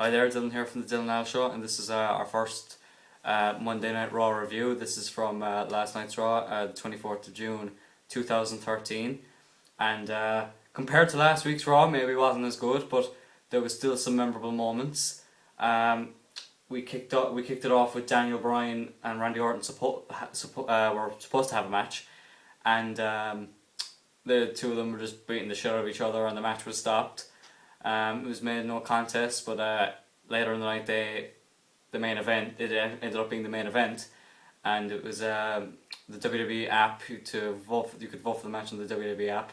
Hi there, Dylan here from the Dylan Al Show, and this is our first Monday Night Raw review. This is from last night's Raw, the 24th of June 2013. And compared to last week's Raw, maybe it wasn't as good, but there was still some memorable moments. We kicked it off with Daniel Bryan and Randy Orton were supposed to have a match, and the two of them were just beating the shit out of each other, and the match was stopped. It was made no contest, but later in the night, the main event, it ended up being the main event, and it was the WWE app. You could vote for the match on the WWE app,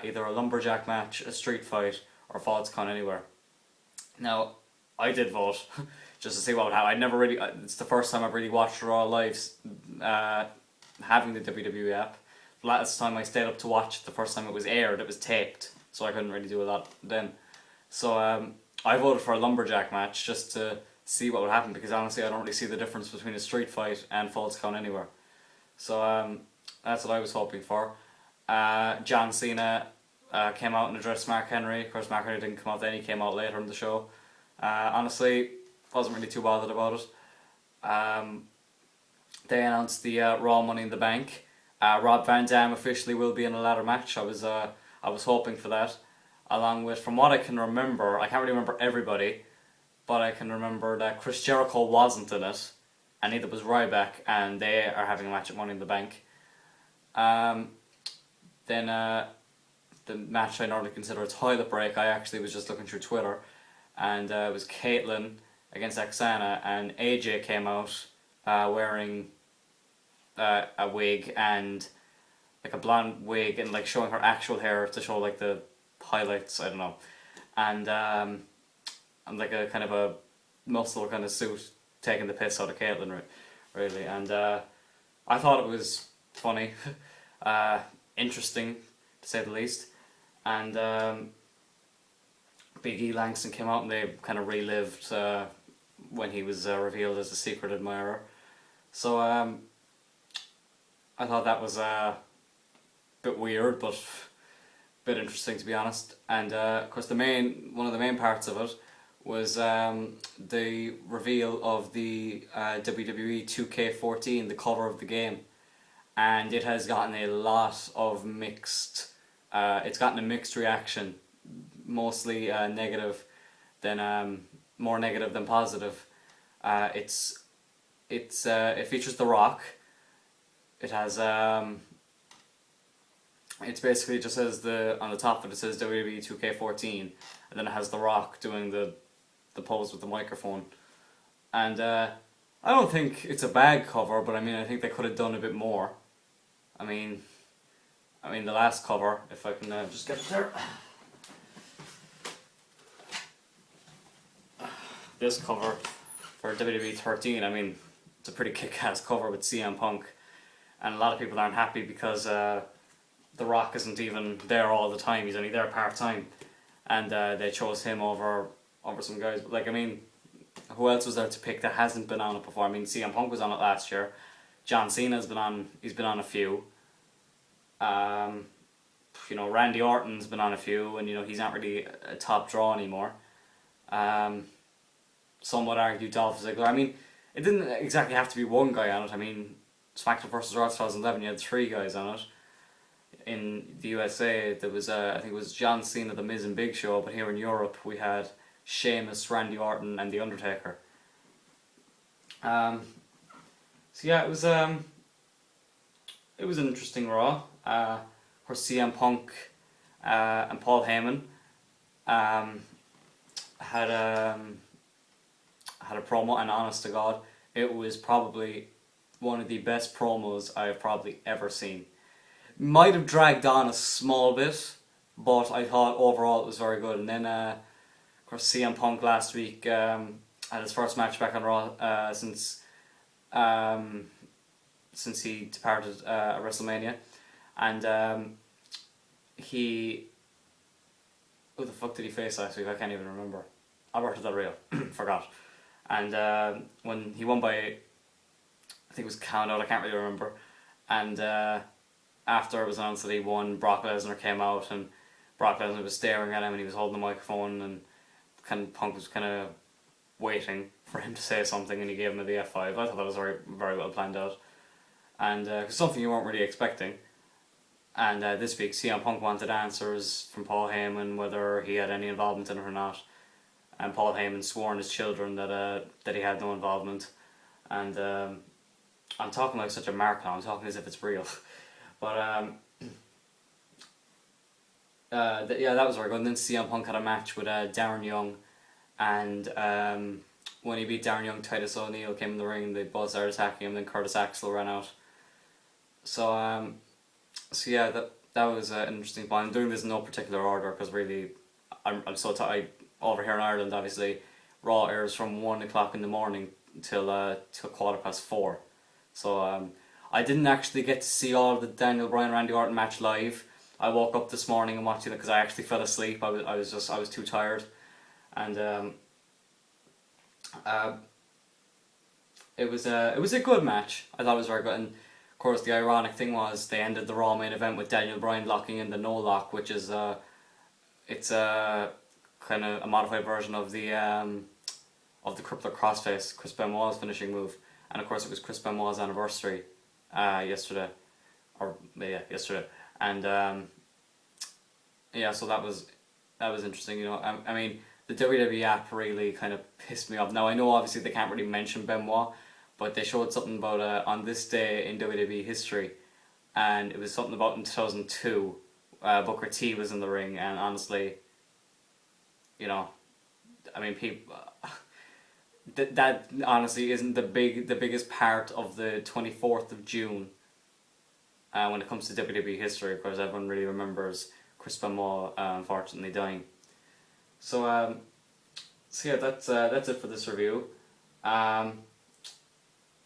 either a lumberjack match, a street fight, or Falls Count Anywhere. Now, I did vote just to see what would happen. I never really. It's the first time I've really watched Raw live, having the WWE app. Last time I stayed up to watch it, the first time it was aired, it was taped, so I couldn't really do a lot then. So I voted for a lumberjack match just to see what would happen, because honestly I don't really see the difference between a street fight and Falls Count Anywhere. So that's what I was hoping for. John Cena came out and addressed Mark Henry. Of course, Mark Henry didn't come out then, he came out later in the show. Honestly, wasn't really too bothered about it. They announced the Raw Money in the Bank. Rob Van Dam officially will be in a ladder match. I was hoping for that, along with, from what I can remember, I can't really remember everybody, but I can remember that Chris Jericho wasn't in it, and neither was Ryback, and they are having a match at Money in the Bank. Then the match I normally consider a toilet break, I actually was just looking through Twitter, and it was Caitlyn against Oksana, and AJ came out wearing a wig, and like a blonde wig, and like showing her actual hair to show like the highlights, I don't know, and like a kind of a muscle kind of suit, taking the piss out of Caitlyn, really, and I thought it was funny, interesting to say the least, and Big E Langston came out and they kind of relived when he was revealed as a secret admirer, so I thought that was a bit weird, but a bit interesting, to be honest. And of course, one of the main parts of it was the reveal of the WWE 2K14, the cover of the game, and it has gotten a lot of mixed. It's gotten a mixed reaction, mostly negative, more negative than positive. It features The Rock. It has it's basically just says on the top of it, it says WWE 2K14, and then it has The Rock doing the pose with the microphone. And I don't think it's a bad cover, but I mean, I think they could have done a bit more. I mean the last cover, if I can just get it there. This cover for WWE 13, I mean, it's a pretty kick-ass cover with CM Punk. And a lot of people aren't happy because The Rock isn't even there all the time. He's only there part-time. And they chose him over some guys. But, like, I mean, who else was there to pick that hasn't been on it before? I mean, CM Punk was on it last year. John Cena's been on a few. Randy Orton's been on a few, and, he's not really a top draw anymore. Some would argue Dolph Ziggler. I mean, it didn't exactly have to be one guy on it. I mean, SmackDown vs. Raw 2011, you had 3 guys on it. In the USA, there was I think it was John Cena, The Miz, and Big Show, but here in Europe we had Sheamus, Randy Orton, and The Undertaker. So yeah, it was an interesting Raw. Of course, CM Punk and Paul Heyman had a promo, and honest to God, it was probably one of the best promos I've probably ever seen. Might have dragged on a small bit, but I thought overall it was very good. And then, of course, CM Punk last week had his first match back on Raw since he departed at WrestleMania, and who the fuck did he face last week? I can't even remember. Alberto Del Rio, forgot. And when he won by, I think it was count out, I can't really remember. And after it was announced that he won, Brock Lesnar came out, and Brock Lesnar was staring at him, and he was holding the microphone, and Punk was kind of waiting for him to say something, and he gave him the F5. I thought that was very, very well planned out, and something you weren't really expecting. And this week, CM Punk wanted answers from Paul Heyman whether he had any involvement in it or not. And Paul Heyman swore on his children that he had no involvement. And I'm talking like such a mark now. I'm talking as if it's real. But yeah, that was very good. And then CM Punk had a match with Darren Young, and when he beat Darren Young, Titus O'Neil came in the ring. They both started attacking him. Then Curtis Axel ran out. So yeah, that was an interesting point. I'm doing this in no particular order because really, I'm so tired. Over here in Ireland, obviously, Raw airs from 1 o'clock in the morning till 4:15. So I didn't actually get to see all the Daniel Bryan Randy Orton match live. I woke up this morning and watched it because I actually fell asleep. I was too tired, and it was a good match. I thought it was very good. And of course, the ironic thing was they ended the Raw main event with Daniel Bryan locking in the no lock, which is it's kind of a modified version of the crippler crossface, Chris Benoit's finishing move. And of course, it was Chris Benoit's anniversary yesterday, and yeah, so that was interesting. You know, I mean, the WWE app really kind of pissed me off. Now I know obviously they can't really mention Benoit, but they showed something about on this day in WWE history, and it was something about in 2002, Booker T was in the ring, and honestly, you know, I mean, people. That honestly isn't the biggest part of the 24th of June. When it comes to WWE history, of course, everyone really remembers Chris Benoit unfortunately dying. So yeah, that's it for this review.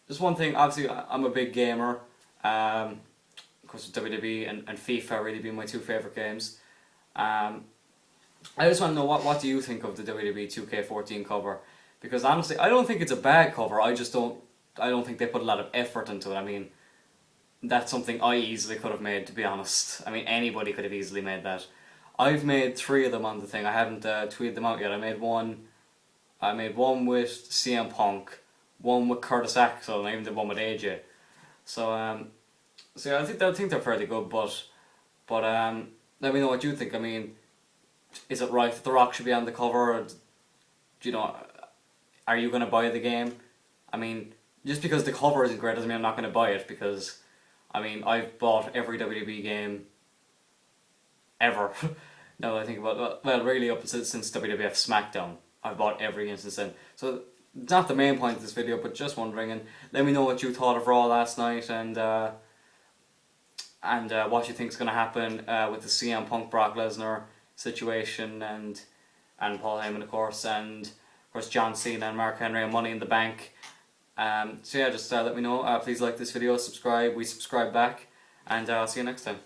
Just one thing. Obviously, I'm a big gamer. Of course, WWE and FIFA really being my two favorite games. I just want to know what do you think of the WWE 2K14 cover? Because honestly, I don't think it's a bad cover. I don't think they put a lot of effort into it. I mean, that's something I easily could have made, to be honest. I mean, anybody could have easily made that. I've made 3 of them on the thing. I haven't tweeted them out yet. I made one with CM Punk, one with Curtis Axel, and I even did one with AJ. So yeah, I think they're fairly good. But let me know what you think. I mean, is it right that The Rock should be on the cover? Or, you know, are you going to buy the game? I mean, just because the cover isn't great doesn't mean I'm not going to buy it, because, I mean, I've bought every WWE game ever. Now that I think about it, well, really up since WWF SmackDown, I've bought every game since then. So, it's not the main point of this video, but just wondering, and let me know what you thought of Raw last night, and what you think is going to happen with the CM Punk Brock Lesnar situation, and Paul Heyman, of course, and of course John Cena and Mark Henry and Money in the Bank. So yeah, just let me know. Please like this video, subscribe. We subscribe back, and I'll see you next time.